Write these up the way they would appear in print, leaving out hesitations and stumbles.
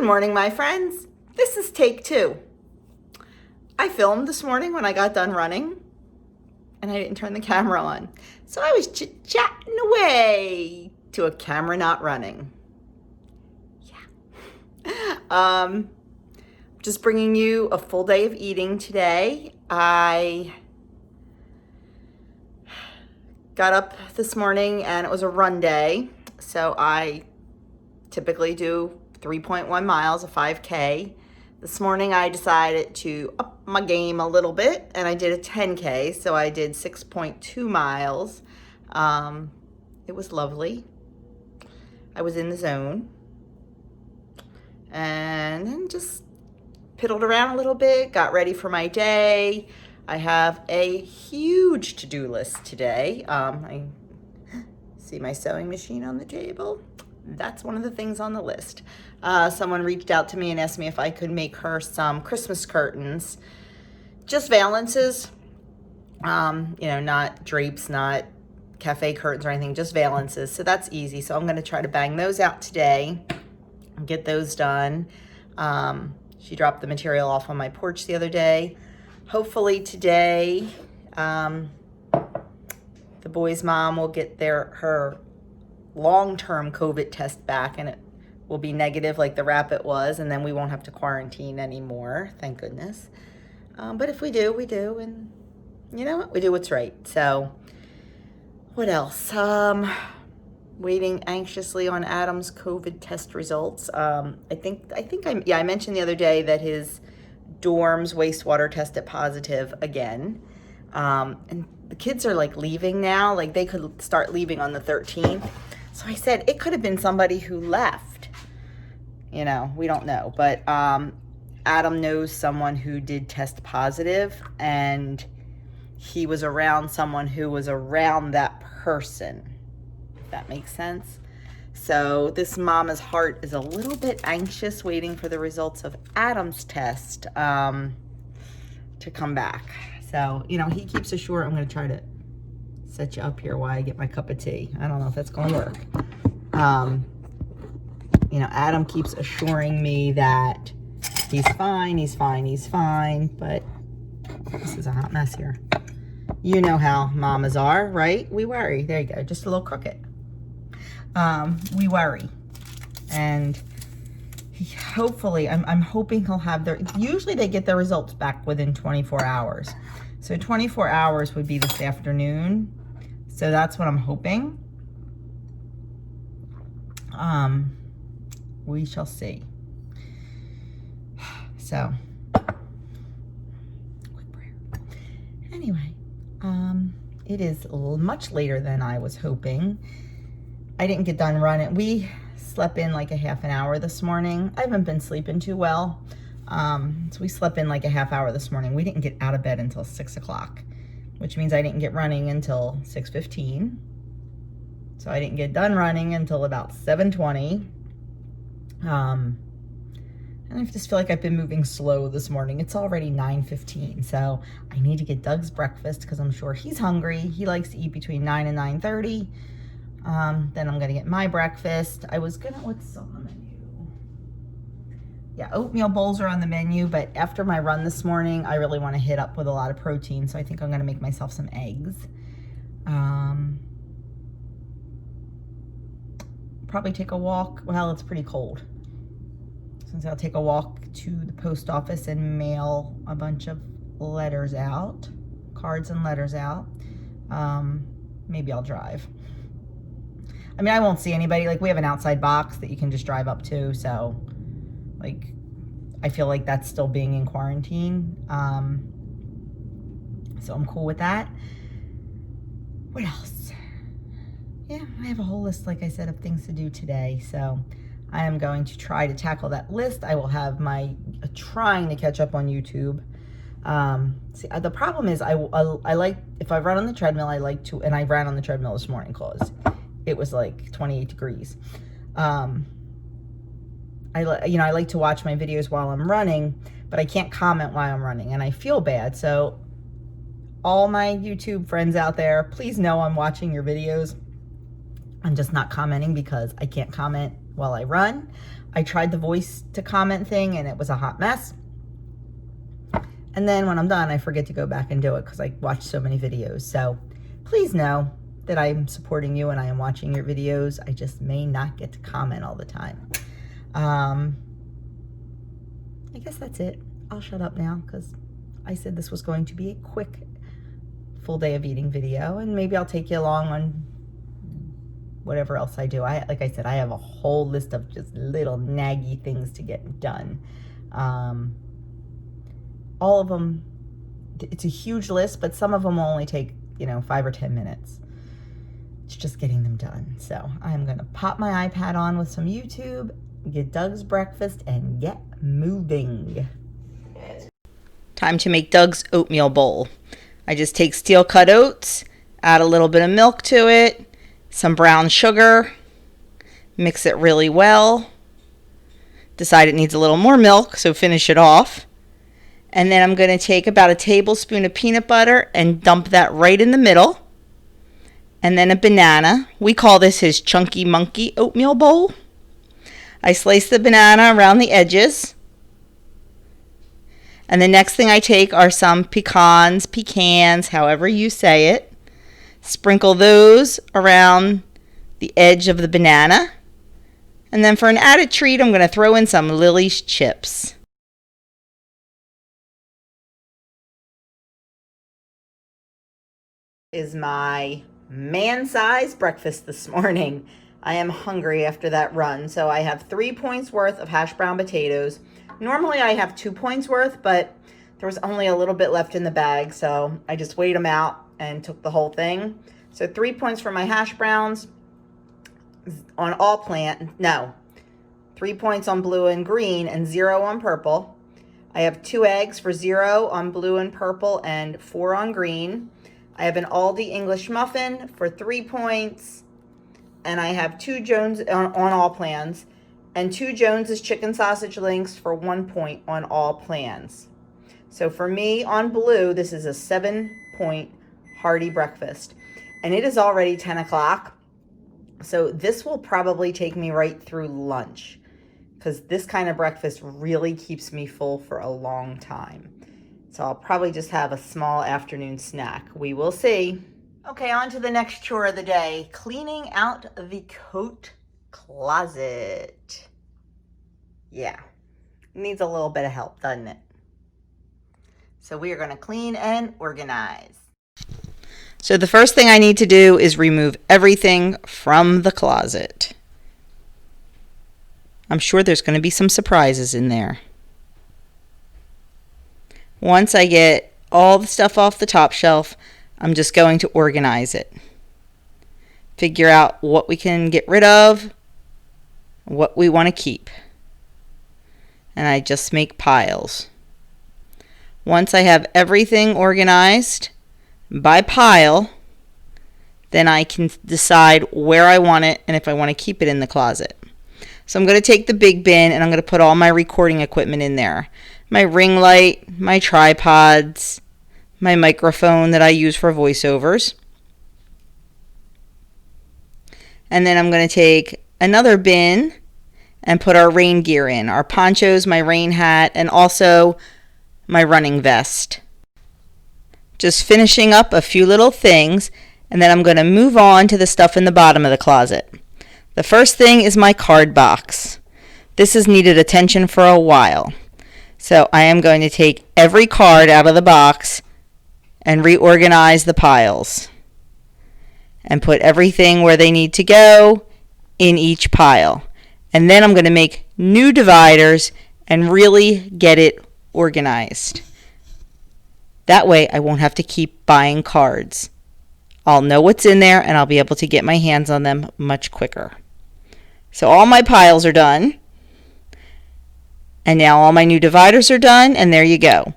morning, my friends. This is take 2. I filmed this morning when I got done running, and I didn't turn the camera on. So I was chit-chatting away to a camera not running. Yeah. Just bringing you a full day of eating today. I got up this morning and it was a run day. So I typically do 3.1 miles, a 5K. This morning I decided to up my game a little bit and I did a 10K. So I did 6.2 miles. It was lovely. I was in the zone. And then just piddled around a little bit, got ready for my day. I have a huge to-do list today. I see my sewing machine on the table. That's one of the things on the list. Someone reached out to me and asked me if I could make her some Christmas curtains. Just valances, not drapes, not cafe curtains or anything, just valances. So that's easy. So I'm gonna try to bang those out today and get those done. She dropped the material off on my porch the other day. Hopefully today, the boy's mom will get her long-term COVID test back and it will be negative like the rapid was, and then we won't have to quarantine anymore, thank goodness. But if we do, we do, and you know what? We do what's right. So what else? Waiting anxiously on Adam's COVID test results. I mentioned the other day that his dorm's wastewater tested positive again. And the kids are like leaving now, like they could start leaving on the 13th. So I said, it could have been somebody who left. We don't know, but Adam knows someone who did test positive and he was around someone who was around that person. That makes sense. So this mama's heart is a little bit anxious waiting for the results of Adam's test to come back. So, he keeps assuring, I'm going to try to set you up here while I get my cup of tea. I don't know if that's going to work. Adam keeps assuring me that he's fine, but this is a hot mess here. You know how mamas are, right? We worry. There you go. Just a little crooked. We worry, and hopefully I'm hoping he'll have usually they get their results back within 24 hours. So 24 hours would be this afternoon. So that's what I'm hoping. We shall see. So quick prayer. Anyway, it is much later than I was hoping. I didn't get done running. We slept in like a half an hour this morning. I haven't been sleeping too well. So we slept in like a half hour this morning. We didn't get out of bed until 6 o'clock, which means I didn't get running until 6:15. So I didn't get done running until about 7:20. And I just feel like I've been moving slow this morning. It's already 9:15. So I need to get Doug's breakfast because I'm sure he's hungry. He likes to eat between 9 and 9:30. Then I'm gonna get my breakfast. What's on the menu? Yeah, oatmeal bowls are on the menu, but after my run this morning, I really wanna hit up with a lot of protein, so I think I'm gonna make myself some eggs. Probably take a walk. Well, it's pretty cold. Since I'll take a walk to the post office and mail a bunch of letters out, cards and letters out. Maybe I'll drive. I mean, I won't see anybody. Like, we have an outside box that you can just drive up to. So, like, I feel like that's still being in quarantine. So I'm cool with that. What else? Yeah, I have a whole list, like I said, of things to do today. So I am going to try to tackle that list. I will have trying to catch up on YouTube. The problem is I like, if I run on the treadmill, and I ran on the treadmill this morning because it was like 28 degrees. I like to watch my videos while I'm running, but I can't comment while I'm running and I feel bad. So all my YouTube friends out there, please know I'm watching your videos. I'm just not commenting because I can't comment while I run. I tried the voice to comment thing and it was a hot mess. And then when I'm done, I forget to go back and do it because I watch so many videos. So please know that I'm supporting you and I am watching your videos. I just may not get to comment all the time. I guess that's it. I'll shut up now because I said this was going to be a quick full day of eating video, and maybe I'll take you along on whatever else I do. Like I said, I have a whole list of just little naggy things to get done. All of them, it's a huge list, but some of them will only take, 5 or 10 minutes. It's just getting them done. So I'm gonna pop my iPad on with some YouTube, get Doug's breakfast, and get moving. Time to make Doug's oatmeal bowl. I just take steel cut oats, add a little bit of milk to it, some brown sugar, mix it really well. Decide it needs a little more milk, so finish it off. And then I'm going to take about a tablespoon of peanut butter and dump that right in the middle. And then a banana. We call this his Chunky Monkey oatmeal bowl. I slice the banana around the edges. And the next thing I take are some pecans, however you say it. Sprinkle those around the edge of the banana. And then for an added treat, I'm going to throw in some Lily's chips. Is my man-sized breakfast this morning. I am hungry after that run, so I have 3 points worth of hash brown potatoes. Normally I have 2 points worth, but there was only a little bit left in the bag, so I just weighed them out and took the whole thing. So 3 points for my hash browns on all 3 points on blue and green and 0 on purple. I have 2 eggs for 0 on blue and purple and 4 on green. I have an Aldi English muffin for 3 points, and I have 2 Jones on all plans, and 2 Jones's chicken sausage links for 1 point on all plans. So for me on blue, this is a 7-point hearty breakfast, and it is already 10 o'clock. So this will probably take me right through lunch because this kind of breakfast really keeps me full for a long time. So I'll probably just have a small afternoon snack. We will see. Okay, on to the next chore of the day, cleaning out the coat closet. Yeah, needs a little bit of help, doesn't it? So we are going to clean and organize. So the first thing I need to do is remove everything from the closet. I'm sure there's going to be some surprises in there. Once I get all the stuff off the top shelf, I'm just going to organize it. Figure out what we can get rid of, what we want to keep. And I just make piles. Once I have everything organized by pile, then I can decide where I want it and if I want to keep it in the closet. So I'm going to take the big bin and I'm going to put all my recording equipment in there. My ring light, my tripods, my microphone that I use for voiceovers. And then I'm going to take another bin and put our rain gear in. Our ponchos, my rain hat, and also my running vest. Just finishing up a few little things, and then I'm going to move on to the stuff in the bottom of the closet. The first thing is my card box. This has needed attention for a while. So I am going to take every card out of the box and reorganize the piles and put everything where they need to go in each pile. And then I'm going to make new dividers and really get it organized. That way I won't have to keep buying cards. I'll know what's in there and I'll be able to get my hands on them much quicker. So all my piles are done. And now all my new dividers are done, and there you go.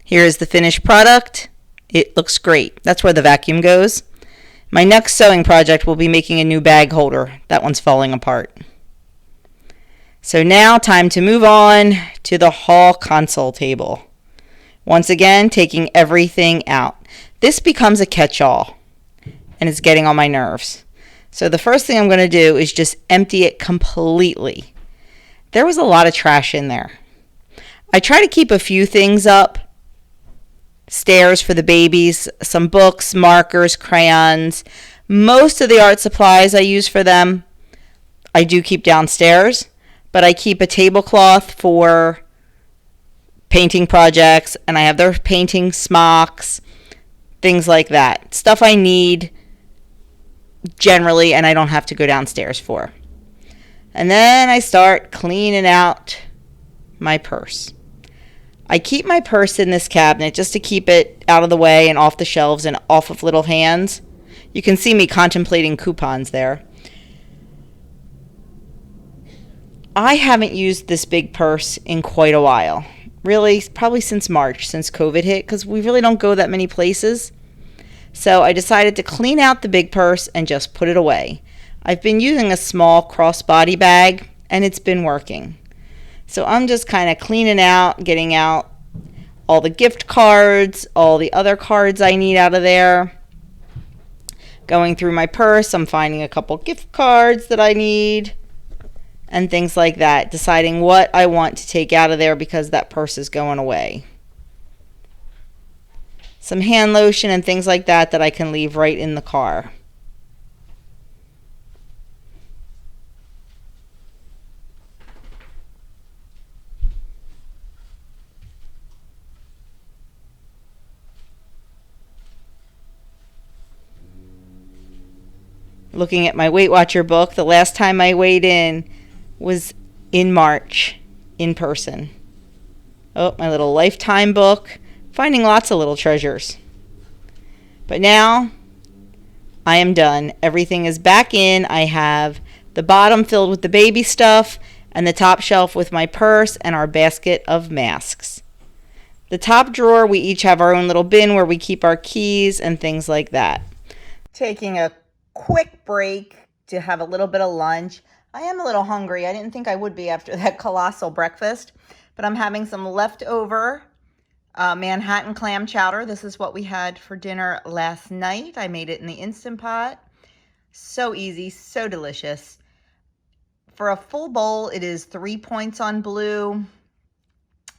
Here is the finished product. It looks great. That's where the vacuum goes. My next sewing project will be making a new bag holder. That one's falling apart. So now time to move on to the hall console table. Once again, taking everything out. This becomes a catch-all, and it's getting on my nerves. So the first thing I'm going to do is just empty it completely. There was a lot of trash in there. I try to keep a few things up stairs for the babies, some books, markers, crayons. Most of the art supplies I use for them, I do keep downstairs, but I keep a tablecloth for painting projects, and I have their painting smocks, things like that. Stuff I need generally, and I don't have to go downstairs for. And then I start cleaning out my purse. I keep my purse in this cabinet just to keep it out of the way and off the shelves and off of little hands. You can see me contemplating coupons there. I haven't used this big purse in quite a while. Really, probably since March, since COVID hit, because we really don't go that many places. So I decided to clean out the big purse and just put it away. I've been using a small crossbody bag, and it's been working. So I'm just kind of cleaning out, getting out all the gift cards, all the other cards I need out of there. Going through my purse, I'm finding a couple gift cards that I need and things like that. Deciding what I want to take out of there because that purse is going away. Some hand lotion and things like that that I can leave right in the car. Looking at my Weight Watcher book, the last time I weighed in was in March, in person. Oh, my little Lifetime book. Finding lots of little treasures. But now, I am done. Everything is back in. I have the bottom filled with the baby stuff, and the top shelf with my purse and our basket of masks. The top drawer, we each have our own little bin where we keep our keys and things like that. Taking a quick break to have a little bit of lunch. I am a little hungry. I didn't think I would be after that colossal breakfast, but I'm having some leftover Manhattan clam chowder. This is what we had for dinner last night. I made it in the Instant Pot. So easy, so delicious. For a full bowl, it is 3 points on blue,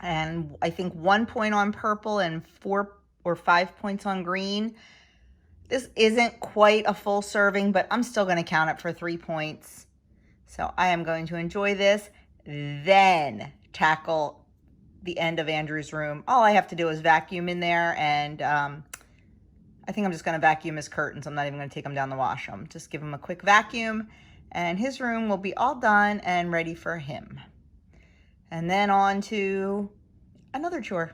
and I think 1 point on purple and 4 or 5 points on green. This isn't quite a full serving, but I'm still going to count it for 3 points. So I am going to enjoy this, then tackle the end of Andrew's room. All I have to do is vacuum in there, and I think I'm just going to vacuum his curtains. I'm not even going to take them down to wash them. Just give him a quick vacuum, and his room will be all done and ready for him. And then on to another chore.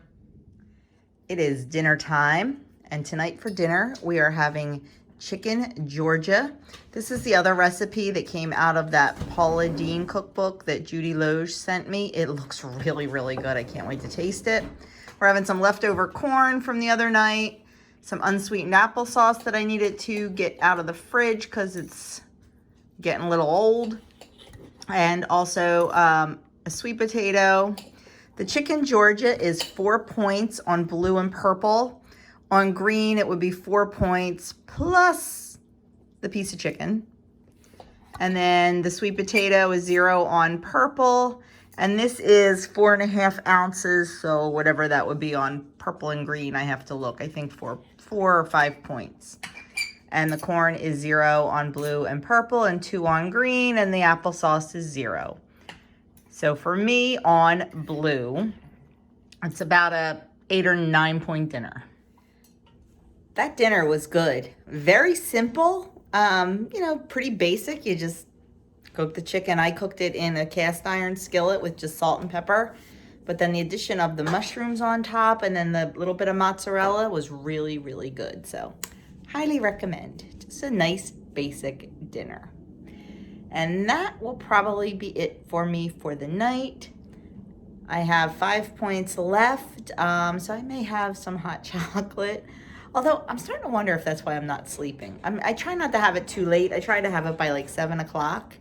It is dinner time, and tonight for dinner we are having chicken Georgia. This is the other recipe that came out of that Paula Deen cookbook that Judy Loge sent me. It looks really, really good. I can't wait to taste it. We're having some leftover corn from the other night, some unsweetened applesauce that I needed to get out of the fridge because it's getting a little old, and also a sweet potato. The chicken Georgia is 4 points on blue and purple. On green, it would be 4 points plus the piece of chicken. And then the sweet potato is 0 on purple. And this is 4.5 ounces, so whatever that would be on purple and green, I have to look. I think 4 or 5 points. And the corn is 0 on blue and purple and 2 on green, and the applesauce is 0. So for me on blue, it's about a 8 or 9 point dinner. That dinner was good. Very simple, pretty basic. You just cook the chicken. I cooked it in a cast iron skillet with just salt and pepper. But then the addition of the mushrooms on top and then the little bit of mozzarella was really, really good. So highly recommend. Just a nice basic dinner. And that will probably be it for me for the night. I have 5 points left, so I may have some hot chocolate. Although I'm starting to wonder if that's why I'm not sleeping. I try not to have it too late. I try to have it by like 7 o'clock.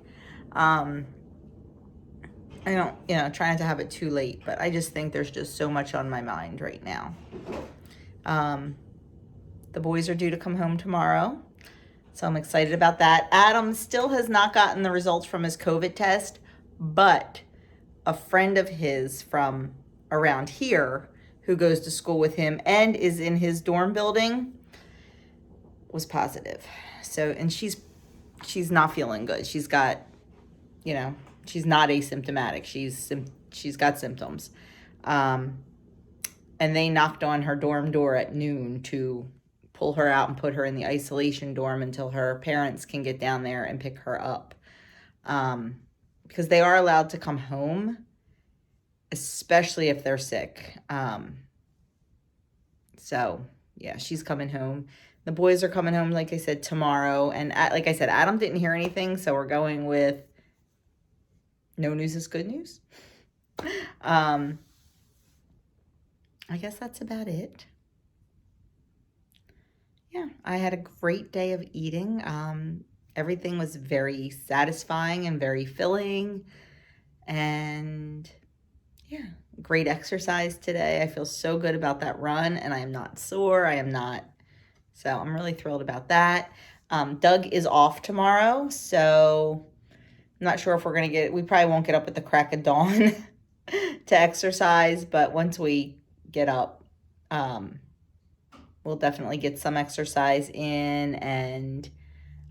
I don't, try not to have it too late, but I just think there's just so much on my mind right now. The boys are due to come home tomorrow. So I'm excited about that. Adam still has not gotten the results from his COVID test, but a friend of his from around here who goes to school with him and is in his dorm building was positive. So, and she's not feeling good. She's got, you know, she's not asymptomatic. She's got symptoms. And they knocked on her dorm door at noon to pull her out and put her in the isolation dorm until her parents can get down there and pick her up. Because they are allowed to come home, especially if they're sick. So, yeah, she's coming home. The boys are coming home, like I said, tomorrow. And like I said, Adam didn't hear anything, so we're going with no news is good news. I guess that's about it. Yeah, I had a great day of eating. Everything was very satisfying and very filling. And yeah, great exercise today. I feel so good about that run, and I am not sore. So I'm really thrilled about that. Doug is off tomorrow, so I'm not sure if we probably won't get up at the crack of dawn to exercise, but once we get up, we'll definitely get some exercise in, and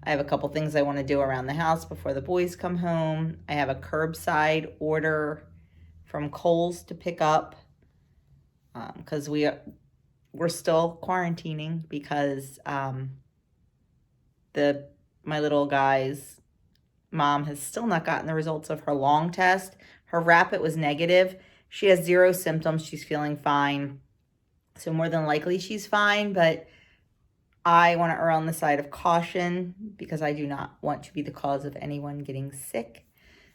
I have a couple things I want to do around the house before the boys come home. I have a curbside order from Kohl's to pick up because we're still quarantining because my little guy's mom has still not gotten the results of her long test. Her rapid was negative. She has 0 symptoms. She's feeling fine. So more than likely she's fine, but I want to err on the side of caution because I do not want to be the cause of anyone getting sick.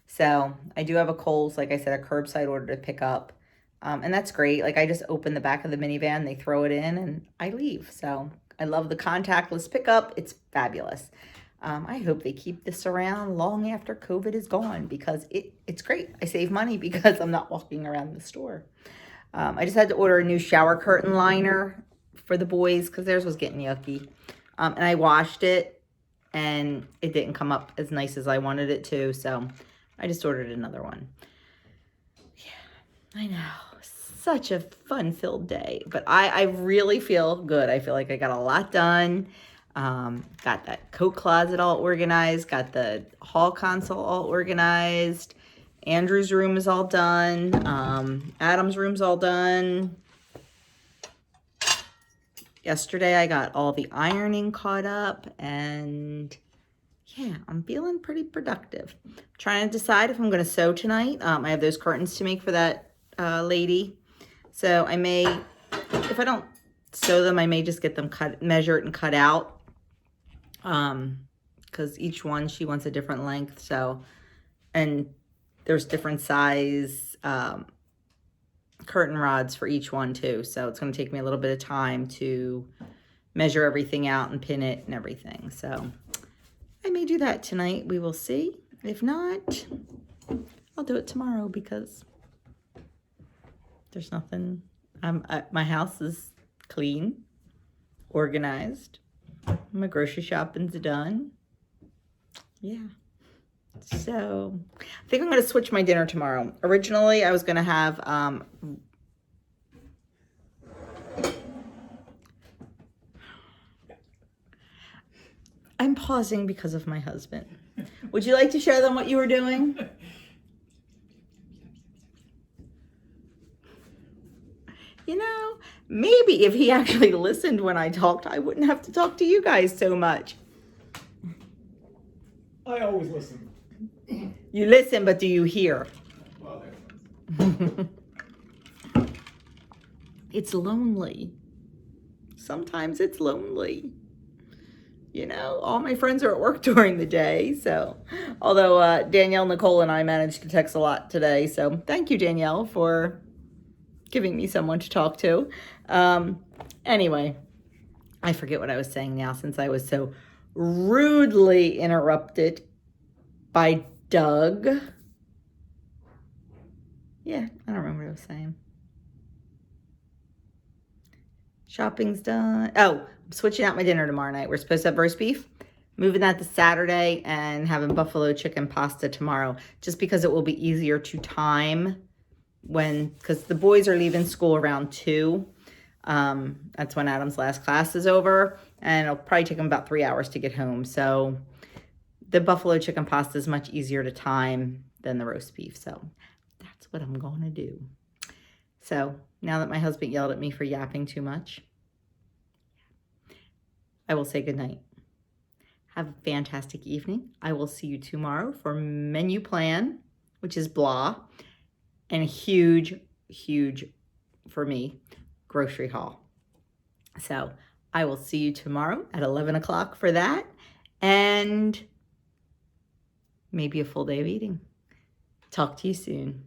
So I do have a Kohl's, like I said, a curbside order to pick up. And that's great. Like I just open the back of the minivan, they throw it in, and I leave. So I love the contactless pickup. It's fabulous. I hope they keep this around long after COVID is gone because it's great. I save money because I'm not walking around the store. I just had to order a new shower curtain liner for the boys because theirs was getting yucky. And I washed it and it didn't come up as nice as I wanted it to. So I just ordered another one. Yeah, I know. Such a fun-filled day. But I really feel good. I feel like I got a lot done. Got that coat closet all organized. Got the hall console all organized. Andrew's room is all done. Adam's room's all done. Yesterday I got all the ironing caught up, and yeah, I'm feeling pretty productive. I'm trying to decide if I'm going to sew tonight. I have those curtains to make for that lady. So I may, if I don't sew them, I may just get them measured and cut out. Because each one, she wants a different length. So, and there's different size curtain rods for each one too. So it's going to take me a little bit of time to measure everything out and pin it and everything. So I may do that tonight. We will see. If not, I'll do it tomorrow because there's nothing. My house is clean, organized. My grocery shopping's done. Yeah. So I think I'm going to switch my dinner tomorrow. Originally, I was going to have I'm pausing because of my husband. Would you like to share them what you were doing? You know, maybe if he actually listened when I talked, I wouldn't have to talk to you guys so much. I always listen. You listen, but do you hear? Well, It's lonely. Sometimes it's lonely. You know, all my friends are at work during the day, so. Although Danielle, Nicole, and I managed to text a lot today, so thank you, Danielle, for giving me someone to talk to. Anyway, I forget what I was saying now since I was so rudely interrupted by Doug. Yeah, I don't remember what I was saying. Shopping's done. Oh, I'm switching out my dinner tomorrow night. We're supposed to have roast beef. moving that to Saturday and having buffalo chicken pasta tomorrow, just because it will be easier to time because the boys are leaving school around 2. That's when Adam's last class is over, and it'll probably take him about 3 hours to get home. So the buffalo chicken pasta is much easier to time than the roast beef. So that's what I'm going to do. So now that my husband yelled at me for yapping too much, I will say goodnight. Have a fantastic evening. I will see you tomorrow for menu plan, which is blah, and a huge, huge, for me, grocery haul. So I will see you tomorrow at 11 o'clock for that, and maybe a full day of eating. Talk to you soon.